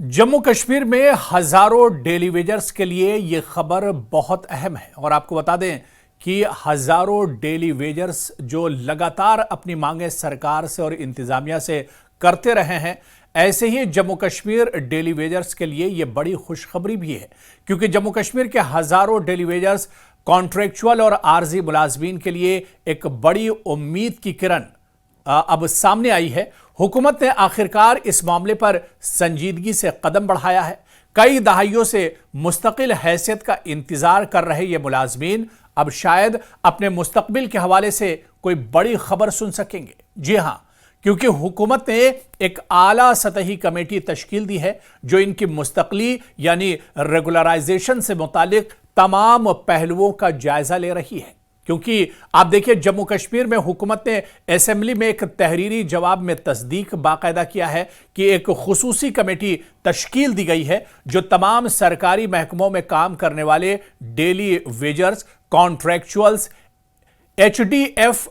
जम्मू कश्मीर में हजारों daily wagers के लिए यह खबर बहुत अहम है और आपको बता दें कि हजारों डेली वेजर्स जो लगातार अपनी मांगें सरकार से और इंतजामिया से करते रहे हैं, ऐसे ही जम्मू कश्मीर डेली वेजर्स के लिए यह बड़ी खुशखबरी भी है, क्योंकि जम्मू कश्मीर के हजारों डेली वेजर्स कॉन्ट्रैक्चुअल और आर्जी मुलाजमीन के लिए एक बड़ी उम्मीद की किरण अब सामने आई है। हुकूमत ने आखिरकार इस मामले पर संजीदगी से कदम बढ़ाया है। कई दहाइयों से मुस्तकिल हैसियत का इंतजार कर रहे ये मुलाजमीन अब शायद अपने मुस्तकबिल के हवाले से कोई बड़ी खबर सुन सकेंगे। जी हां, क्योंकि हुकूमत ने एक आला सतही कमेटी तश्कील दी है जो इनकी मुस्तकली यानी रेगुलराइजेशन से मुतालिक तमाम पहलुओं का जायजा ले रही है। क्योंकि आप देखिए, जम्मू कश्मीर में हुकूमत ने असेंबली में एक तहरीरी जवाब में तस्दीक बाकायदा किया है कि एक खुसूसी कमेटी तश्कील दी गई है जो तमाम सरकारी महकमों में काम करने वाले डेली वेजर्स, कॉन्ट्रैक्चुअल्स, HDF,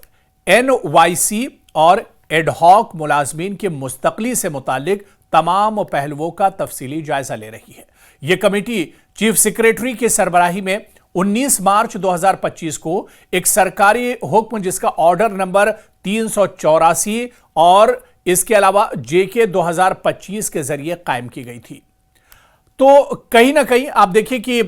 NYC और एडहॉक मुलाजमीन की मुस्तकली से मुतालिक तमाम पहलुओं का तफसीली जायजा ले रही है। यह कमेटी चीफ सेक्रेटरी की सरबराही में 19 मार्च 2025 को एक सरकारी हुक्म जिसका ऑर्डर नंबर 384 और इसके अलावा JK 2025 के जरिए कायम की गई थी। तो कहीं ना कहीं आप देखिए कि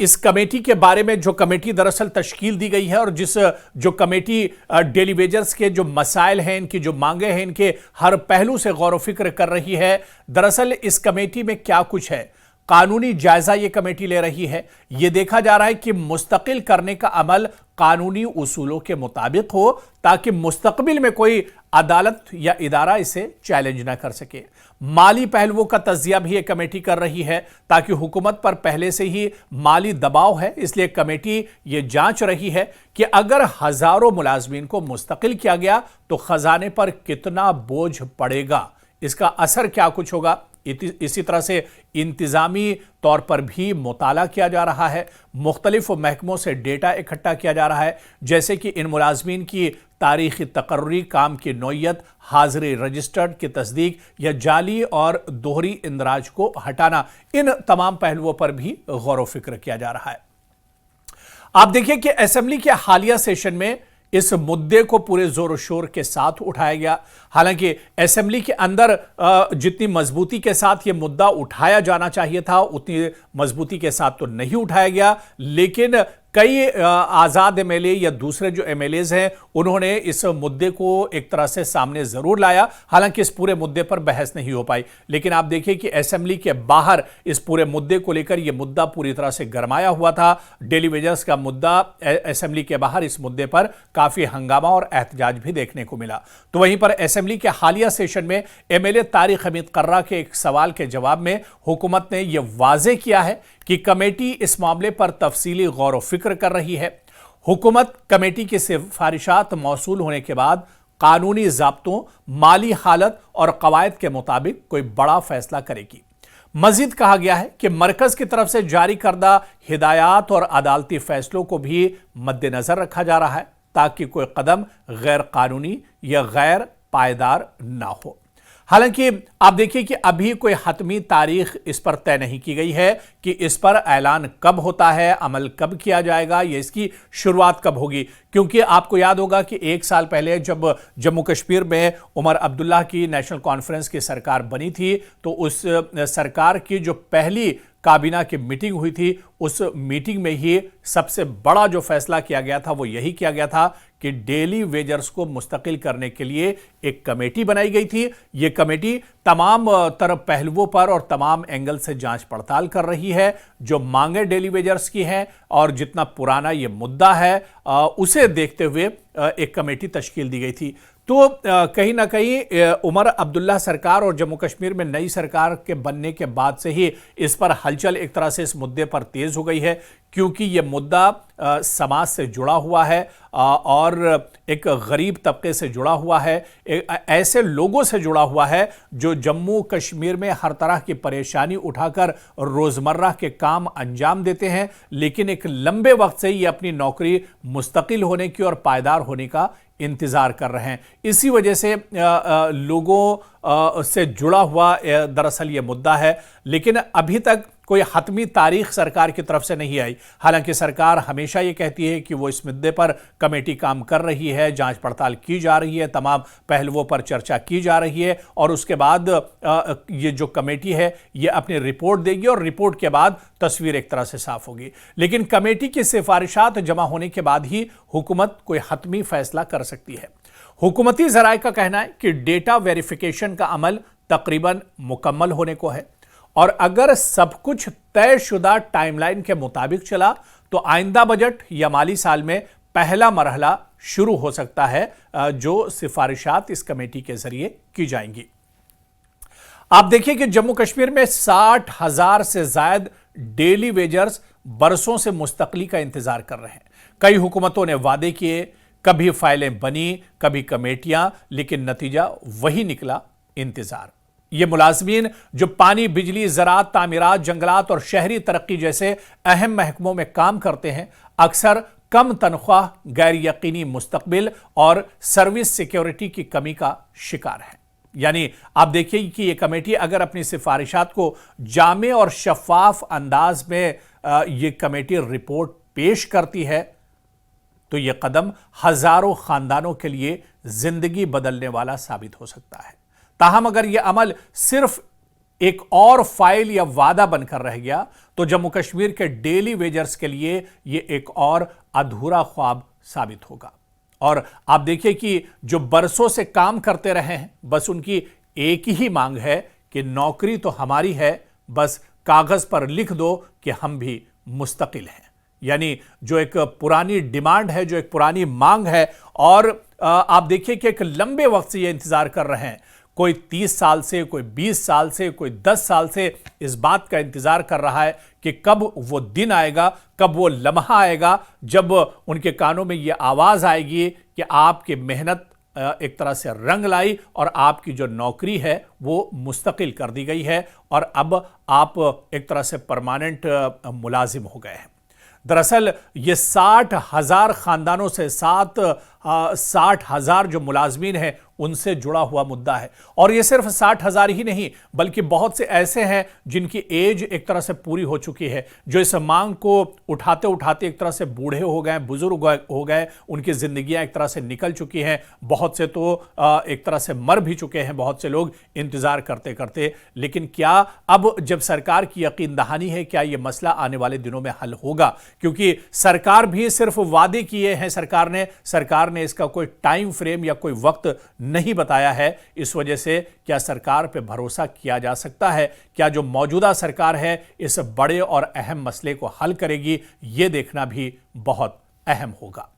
इस कमेटी के बारे में, जो कमेटी दरअसल तश्कील दी गई है और जो कमेटी डेली वेजर्स के जो मसाइल हैं, इनकी जो मांगे हैं, इनके हर पहलू से गौर व फिक्र कर रही है। दरअसल इस कमेटी में क्या कुछ है, कानूनी जायजा ये कमेटी ले रही है। यह देखा जा रहा है कि मुस्तकिल करने का अमल कानूनी उसूलों के मुताबिक हो, ताकि मुस्तकबिल में कोई अदालत या इदारा इसे चैलेंज ना कर सके। माली पहलुओं का तज्जिया भी यह कमेटी कर रही है, ताकि हुकूमत पर पहले से ही माली दबाव है, इसलिए कमेटी यह जांच रही है कि अगर हजारों मुलाजमीन को मुस्तकिल किया गया तो खजाने पर कितना बोझ पड़ेगा, इसका असर क्या कुछ होगा। इसी तरह से इंतजामी तौर पर भी मुताला किया जा रहा है। मुख्तलिफ महकमों से डेटा इकट्ठा किया जा रहा है, जैसे कि इन मुलाजमीन की तारीखी तकर्री, काम की नौयत, हाजिरी रजिस्टर्ड की तस्दीक या जाली और दोहरी इंदराज को हटाना, इन तमाम पहलुओं पर भी गौर व फिक्र किया जा रहा है। आप देखिए कि असेंबली के हालिया सेशन में इस मुद्दे को पूरे जोर शोर के साथ उठाया गया। हालांकि असेंबली के अंदर जितनी मजबूती के साथ यह मुद्दा उठाया जाना चाहिए था, उतनी मजबूती के साथ तो नहीं उठाया गया, लेकिन कई आज़ाद MLA या दूसरे जो MLAs हैं, उन्होंने इस मुद्दे को एक तरह से सामने ज़रूर लाया। हालांकि इस पूरे मुद्दे पर बहस नहीं हो पाई, लेकिन आप देखिए कि असेंबली के बाहर इस पूरे मुद्दे को लेकर यह मुद्दा पूरी तरह से गरमाया हुआ था। डेली वेजर्स का मुद्दा, असेंबली के बाहर इस मुद्दे पर काफ़ी हंगामा और एहतजाज भी देखने को मिला। तो वहीं पर असेंबली के हालिया सेशन में MLA तारिक हमीद कर्रा के एक सवाल के जवाब में हुकूमत ने यह वाज़ेह किया है कि कमेटी इस मामले पर तफसीली गौर व फिक्र कर रही है। हुकूमत कमेटी की सिफारिशात मौसूल होने के बाद कानूनी ज़ाब्तों, माली हालत और कवायद के मुताबिक कोई बड़ा फैसला करेगी। मजीद कहा गया है कि मरकज की तरफ से जारी करदा हिदायत और अदालती फैसलों को भी मद्देनजर रखा जा रहा है, ताकि कोई कदम गैर कानूनी या गैर पायदार ना हो। हालांकि आप देखिए कि अभी कोई हतमी तारीख इस पर तय नहीं की गई है कि इस पर ऐलान कब होता है, अमल कब किया जाएगा, या इसकी शुरुआत कब होगी। क्योंकि आपको याद होगा कि एक साल पहले जब जम्मू कश्मीर में उमर अब्दुल्ला की नेशनल कॉन्फ्रेंस की सरकार बनी थी, तो उस सरकार की जो पहली काबीना की मीटिंग हुई थी, उस मीटिंग में ही सबसे बड़ा जो फैसला किया गया था वो यही किया गया था कि डेली वेजर्स को मुस्तकिल करने के लिए एक कमेटी बनाई गई थी। ये कमेटी तमाम तरफ पहलुओं पर और तमाम एंगल से जांच पड़ताल कर रही है। जो मांगे डेली वेजर्स की हैं और जितना पुराना ये मुद्दा है उसे देखते हुए एक कमेटी तश्कील दी गई थी। तो कहीं ना कहीं उमर अब्दुल्ला सरकार और जम्मू कश्मीर में नई सरकार के बनने के बाद से ही इस पर हलचल एक तरह से इस मुद्दे पर तेज हो गई है, क्योंकि यह मुद्दा समाज से जुड़ा हुआ है और एक गरीब तबके से जुड़ा हुआ है, ऐसे लोगों से जुड़ा हुआ है जो जम्मू कश्मीर में हर तरह की परेशानी उठाकर रोज़मर्रा के काम अंजाम देते हैं, लेकिन एक लंबे वक्त से ये अपनी नौकरी मुस्तकिल होने की और पायदार होने का इंतज़ार कर रहे हैं। इसी वजह से लोगों से जुड़ा हुआ दरअसल ये मुद्दा है, लेकिन अभी तक कोई हतमी तारीख सरकार की तरफ से नहीं आई। हालांकि सरकार हमेशा ये कहती है कि वो इस मुद्दे पर कमेटी काम कर रही है, जांच पड़ताल की जा रही है, तमाम पहलुओं पर चर्चा की जा रही है और उसके बाद ये जो कमेटी है ये अपनी रिपोर्ट देगी और रिपोर्ट के बाद तस्वीर एक तरह से साफ होगी। लेकिन कमेटी की सिफारिशात जमा होने के बाद ही हुकूमत कोई हतमी फैसला कर सकती है। हुकूमती जराये का कहना है कि डेटा वेरिफिकेशन का अमल तकरीबन मुकम्मल होने को है और अगर सब कुछ तयशुदा टाइमलाइन के मुताबिक चला तो आइंदा बजट या माली साल में पहला मरहला शुरू हो सकता है, जो सिफारिशात इस कमेटी के जरिए की जाएंगी। आप देखिए कि जम्मू कश्मीर में 60,000 से ज्यादा डेली वेजर्स बरसों से मुस्तकली का इंतजार कर रहे हैं। कई हुकूमतों ने वादे किए, कभी फाइलें बनी, कभी कमेटियां, लेकिन नतीजा वही निकला, इंतजार। ये मुलाजमीन जो पानी, बिजली, ज़राअत, तामीरात, जंगलात और शहरी तरक्की जैसे अहम महकमों में काम करते हैं, अक्सर कम तनख्वाह, गैर यकीनी मुस्तकबिल और सर्विस सिक्योरिटी की कमी का शिकार है। यानी आप देखिए कि ये कमेटी अगर अपनी सिफारिशात को जामे और शफाफ अंदाज में ये कमेटी रिपोर्ट पेश करती है तो यह कदम हजारों खानदानों के लिए जिंदगी बदलने वाला साबित हो सकता है। ताहम अगर यह अमल सिर्फ एक और फाइल या वादा बनकर रह गया तो जम्मू कश्मीर के डेली वेजर्स के लिए यह एक और अधूरा ख्वाब साबित होगा। और आप देखिए कि जो बरसों से काम करते रहे हैं, बस उनकी एक ही मांग है कि नौकरी तो हमारी है, बस कागज पर लिख दो कि हम भी मुस्तकिल हैं। यानी जो एक पुरानी डिमांड है, जो एक पुरानी मांग है और आप देखिए कि एक लंबे वक्त से ये इंतजार कर रहे हैं। कोई 30 साल से, कोई 20 साल से, कोई 10 साल से इस बात का इंतजार कर रहा है कि कब वो दिन आएगा, कब वो लम्हा आएगा जब उनके कानों में ये आवाज आएगी कि आपकी मेहनत एक तरह से रंग लाई और आपकी जो नौकरी है वो मुस्तकिल कर दी गई है और अब आप एक तरह से परमानेंट मुलाजिम हो गए हैं। दरअसल ये 60,000 खानदानों से 60,000 जो मुलाजमीन हैं उनसे जुड़ा हुआ मुद्दा है। और ये सिर्फ 60,000 ही नहीं बल्कि बहुत से ऐसे हैं जिनकी एज एक तरह से पूरी हो चुकी है, जो इस मांग को उठाते उठाते एक तरह से बूढ़े हो गए, बुजुर्ग हो गए, उनकी जिंदगियां एक तरह से निकल चुकी हैं। बहुत से तो एक तरह से मर भी चुके हैं, बहुत से लोग इंतजार करते करते। लेकिन क्या अब जब सरकार की यकीन दहानी है, क्या यह मसला आने वाले दिनों में हल होगा? क्योंकि सरकार भी सिर्फ वादे किए हैं, सरकार ने इसका कोई टाइम फ्रेम या कोई वक्त नहीं बताया है। इस वजह से क्या सरकार पे भरोसा किया जा सकता है? क्या जो मौजूदा सरकार है इस बड़े और अहम मसले को हल करेगी? यह देखना भी बहुत अहम होगा।